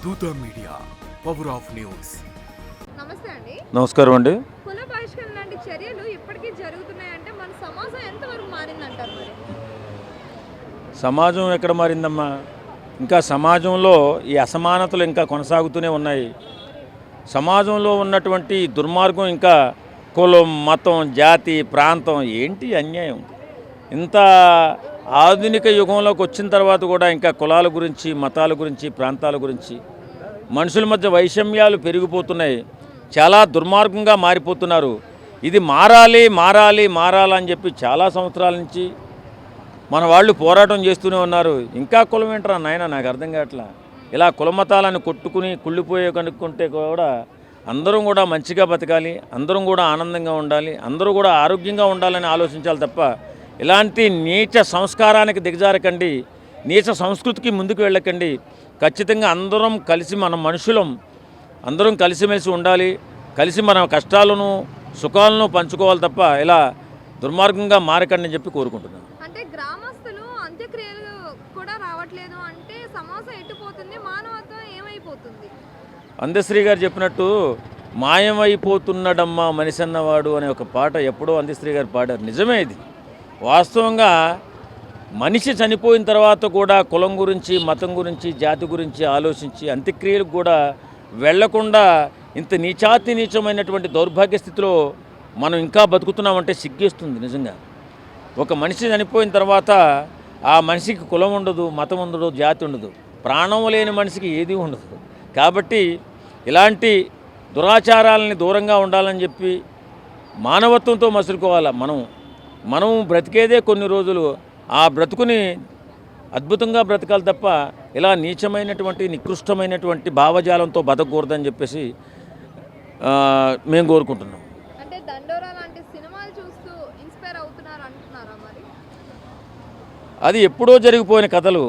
దూత media, power of news. నమస్తే అండి. నమస్కారం అండి. కుల బహిష్కరణ లాంటి చర్యలు ఇప్పటికీ జరుగుతున్నాయంటే మన సమాజం ఎంతవరకు మారిందంటారు? మరి సమాజం ఎక్కడ మారిందమ్మా? ఇంకా సమాజంలో ఈ అసమానతలు ఇంకా కొనసాగుతూనే ఉన్నాయి. సమాజంలో ఉన్నటువంటి దుర్మార్గం ఇంకా కులం, మతం, జాతి, ప్రాంతం ఏంటి అన్యాయం. ఇంత ఆధునిక యుగంలోకి వచ్చిన తర్వాత కూడా ఇంకా కులాల గురించి, మతాల గురించి, ప్రాంతాల గురించి మనుషుల మధ్య వైషమ్యాలు పెరిగిపోతున్నాయి. చాలా దుర్మార్గంగా మారిపోతున్నారు. ఇది మారాలి మారాలి మారాలని చెప్పి చాలా సంవత్సరాల నుంచి మన వాళ్ళు పోరాటం చేస్తూనే ఉన్నారు. ఇంకా కులం ఏంట్రా నాయన, నాకు అర్థం కావట్లా. ఇలా కులమతాలను కొట్టుకుని కుళ్ళిపోయే కనుక్కుంటే కూడా అందరం కూడా మంచిగా బతకాలి, అందరం కూడా ఆనందంగా ఉండాలి, అందరూ కూడా ఆరోగ్యంగా ఉండాలని ఆలోచించాలి తప్ప ఇలాంటి నీచ సంస్కారానికి దిగజారకండి, నీచ సంస్కృతికి ముందుకు వెళ్ళకండి. ఖచ్చితంగా అందరం కలిసి మన మనుషులం, అందరం కలిసిమెలిసి ఉండాలి, కలిసి మన కష్టాలను సుఖాలను పంచుకోవాలి తప్ప ఇలా దుర్మార్గంగా మారకండి అని చెప్పి కోరుకుంటున్నాను. అంటే గ్రామస్తులు అంత్యక్రియలు కూడా రావట్లేదు అంటే సమాజం ఎట్టిపోతుంది, మానవత్వం ఏమైపోతుంది? అందశ్రీ గారు చెప్పినట్టు మాయమైపోతున్నడమ్మా మనిషి అన్నవాడు అనే ఒక పాట ఎప్పుడో అందశ్రీ గారు పాడారు. నిజమే ఇది. వాస్తవంగా మనిషి చనిపోయిన తర్వాత కూడా కులం గురించి, మతం గురించి, జాతి గురించి ఆలోచించి అంత్యక్రియలకు కూడా వెళ్లకుండా ఇంత నీచాతి నీచమైనటువంటి దౌర్భాగ్య స్థితిలో మనం ఇంకా బతుకుతున్నామంటే సిగ్గేస్తుంది నిజంగా. ఒక మనిషి చనిపోయిన తర్వాత ఆ మనిషికి కులం ఉండదు, మతం ఉండదు, జాతి ఉండదు, ప్రాణం లేని మనిషికి ఏది ఉండదు. కాబట్టి ఇలాంటి దురాచారాలని దూరంగా ఉండాలని చెప్పి మానవత్వంతో మసులుకోవాలి. మనం బ్రతికేదే కొన్ని రోజులు, ఆ బ్రతుకుని అద్భుతంగా బ్రతకాలి తప్ప ఇలా నీచమైనటువంటి నికృష్టమైనటువంటి భావజాలంతో బతకూడదని చెప్పేసి మేము కోరుకుంటున్నాం. అంటే దండోరా లాంటి సినిమాలు చూస్తూ ఇన్స్పైర్ అవుతున్నారు అంటున్నారా? మరి అది ఎప్పుడో జరిగిపోయిన కథలు.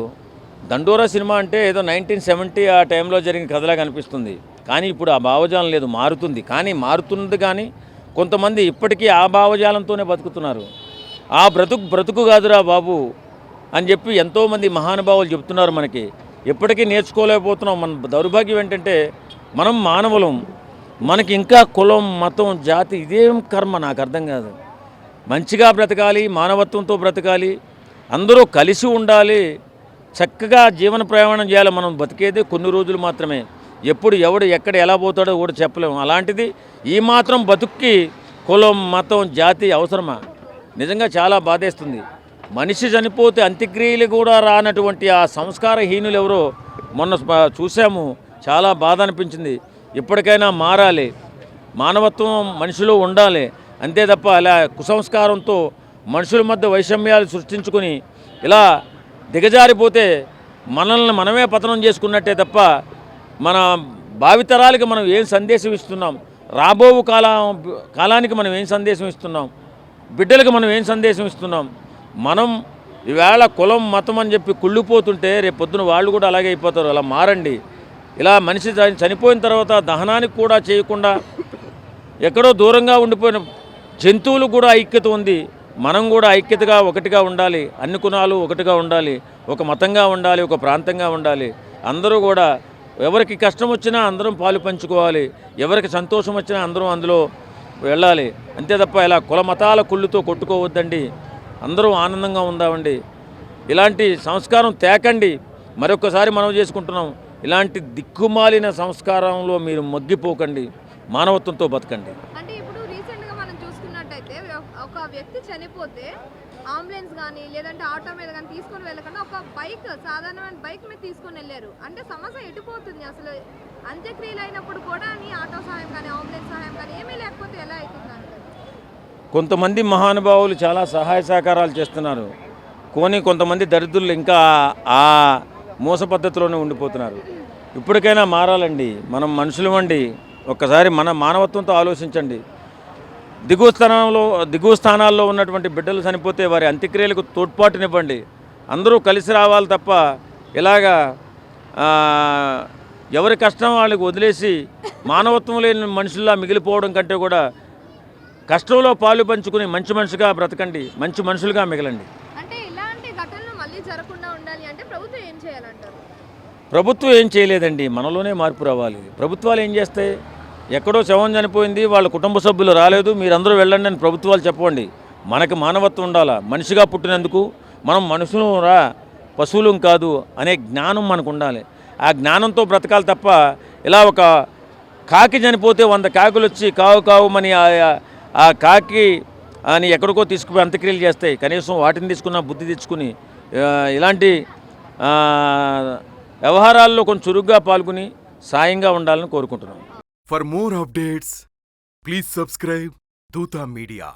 దండోరా సినిమా అంటే ఏదో 1970 ఆ టైంలో జరిగిన కథలా కనిపిస్తుంది. కానీ ఇప్పుడు ఆ భావజాలం లేదు, మారుతుంది. కానీ మారుతుంది కానీ కొంతమంది ఇప్పటికీ ఆ భావజాలంతోనే బతుకుతున్నారు. ఆ బ్రతుకు కాదురా బాబు అని చెప్పి ఎంతోమంది మహానుభావులు చెప్తున్నారు. మనకి ఎప్పటికీ నేర్చుకోలేకపోతున్నాం. మన దౌర్భాగ్యం ఏంటంటే మనం మానవులం, మనకి ఇంకా కులం, మతం, జాతి ఇదేం కర్మ నాకు అర్థం కాదు. మంచిగా బ్రతకాలి, మానవత్వంతో బ్రతకాలి, అందరూ కలిసి ఉండాలి, చక్కగా జీవన ప్రయాణం చేయాలి. మనం బతికేదే కొన్ని రోజులు మాత్రమే. ఎప్పుడు ఎవడు ఎక్కడ ఎలా పోతాడో కూడా చెప్పలేము. అలాంటిది ఈ మాత్రం బతుక్కి కులం, మతం, జాతి అవసరమా? నిజంగా చాలా బాధేస్తుంది. మనిషి చనిపోతే అంత్యక్రియలు కూడా రానటువంటి ఆ సంస్కారహీనులు ఎవరో మొన్న చూసాము. చాలా బాధ అనిపించింది. ఇప్పటికైనా మారాలి, మానవత్వం మనిషిలో ఉండాలి. అంతే తప్ప ఇలా కుసంస్కారంతో మనుషుల మధ్య వైషమ్యాలు సృష్టించుకొని ఇలా దిగజారిపోతే మనల్ని మనమే పతనం చేసుకున్నట్టే తప్ప మన భావితరాలకి మనం ఏం సందేశం ఇస్తున్నాం, రాబో కాలానికి మనం ఏం సందేశం ఇస్తున్నాం, బిడ్డలకు మనం ఏం సందేశం ఇస్తున్నాం? మనం ఈవేళ కులం, మతం అని చెప్పి కుళ్ళిపోతుంటే రేపు పొద్దున వాళ్ళు కూడా అలాగే అయిపోతారు. అలా మారండి. ఇలా మనిషి చనిపోయిన తర్వాత దహనానికి కూడా చేయకుండా ఎక్కడో దూరంగా ఉండిపోయిన జంతువులు కూడా ఐక్యత ఉంది. మనం కూడా ఐక్యతగా ఒకటిగా ఉండాలి. అన్ని కులాలు ఒకటిగా ఉండాలి, ఒక మతంగా ఉండాలి, ఒక ప్రాంతంగా ఉండాలి. అందరూ కూడా ఎవరికి కష్టం వచ్చినా అందరం పాలు పంచుకోవాలి, ఎవరికి సంతోషం వచ్చినా అందరం అందులో వెళ్ళాలి. అంతే తప్ప ఇలా కుల మతాల కుళ్ళుతో కొట్టుకోవద్దండి. అందరూ ఆనందంగా ఉందామండి. ఇలాంటి సంస్కారం తేకండి. మరొకసారి మనం చేసుకుంటున్నాం. ఇలాంటి దిక్కుమాలిన సంస్కారంలో మీరు మగ్గిపోకండి, మానవత్వంతో బతకండి. అంటే ఇప్పుడు రీసెంట్గా మనం చూసుకున్నట్టయితే ఒక వ్యక్తి చనిపోతే అంబులెన్స్ కానీ లేదంటే ఆటో మీద కానీ తీసుకొని వెళ్ళకుండా ఒక బైక్, సాధారణమైన బైక్ మీద తీసుకొని వెళ్ళారు. అంటే సమస్య ఎటుపోతుంది అసలు? అంత్యక్రియలు అయినప్పుడు కూడా ఆటో సహాయం కానీ అంబులెన్స్ సహాయం కానీ ఏమీ లేకపోతే ఎలా అవుతుంది? కొంతమంది మహానుభావులు చాలా సహాయ సహకారాలు చేస్తున్నారు. కొంతమంది దరిద్రులు ఇంకా ఆ మోస పద్ధతిలోనే ఉండిపోతున్నారు. ఇప్పటికైనా మారాలండి. మనం మనుషులమండి. ఒక్కసారి మన మానవత్వంతో ఆలోచించండి. దిగువ స్థానాల్లో ఉన్నటువంటి బిడ్డలు చనిపోతే వారి అంత్యక్రియలకు తోడ్పాటునివ్వండి. అందరూ కలిసి రావాలి తప్ప ఇలాగా ఎవరి కష్టం వాళ్ళకి వదిలేసి మానవత్వం లేని మనుషుల్లా మిగిలిపోవడం కంటే కూడా కష్టంలో పాలు పంచుకుని మంచి మనిషిగా బ్రతకండి, మంచి మనుషులుగా మిగలండి. అంటే ఇలాంటి ఘటనలు మళ్ళీ జరగకుండా ఉండాలి అంటే ప్రభుత్వం ఏం చేయాలంటారు? ప్రభుత్వం ఏం చేయలేదండి, మనలోనే మార్పు రావాలి. ప్రభుత్వాలు ఏం చేస్తాయి? ఎక్కడో శవం చనిపోయింది, వాళ్ళ కుటుంబ సభ్యులు రాలేదు, మీరందరూ వెళ్ళండి అని ప్రభుత్వాలు చెప్పండి. మనకి మానవత్వం ఉండాలా. మనిషిగా పుట్టినందుకు మనం మనుషులు రా, పశువులం కాదు అనే జ్ఞానం మనకు ఉండాలి. ఆ జ్ఞానంతో బ్రతకాలి తప్ప ఇలా ఒక కాకి చనిపోతే 100 కాకులు వచ్చి కావు కావుమని ఆ కాకి అని ఎక్కడికో తీసుకుపోయి అంత్యక్రియలు చేస్తాయి. కనీసం వాటిని తీసుకున్న బుద్ధి తెచ్చుకుని ఇలాంటి వ్యవహారాల్లో కొంచెం చురుగ్గా పాల్గొని సాయంగా ఉండాలని కోరుకుంటున్నాం. For more updates, please subscribe Dutta Media.